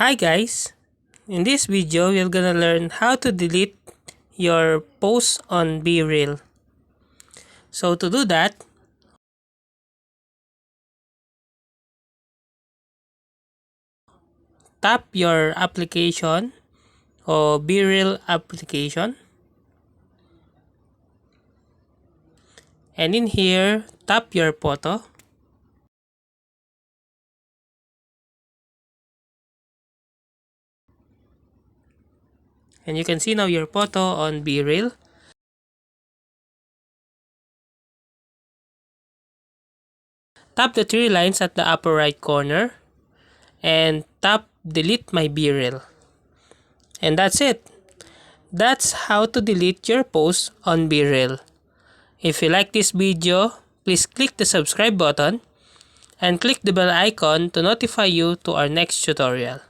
Hi guys! In this video, we're gonna learn how to delete your posts on BeReal. So to do that, tap your application or BeReal application. And in here, tap your photo. And you can see now your photo on BeReal. Tap the three lines at the upper right corner and tap delete my BeReal. And that's it. That's how to delete your posts on BeReal. If you like this video, please click the subscribe button and click the bell icon to notify you to our next tutorial.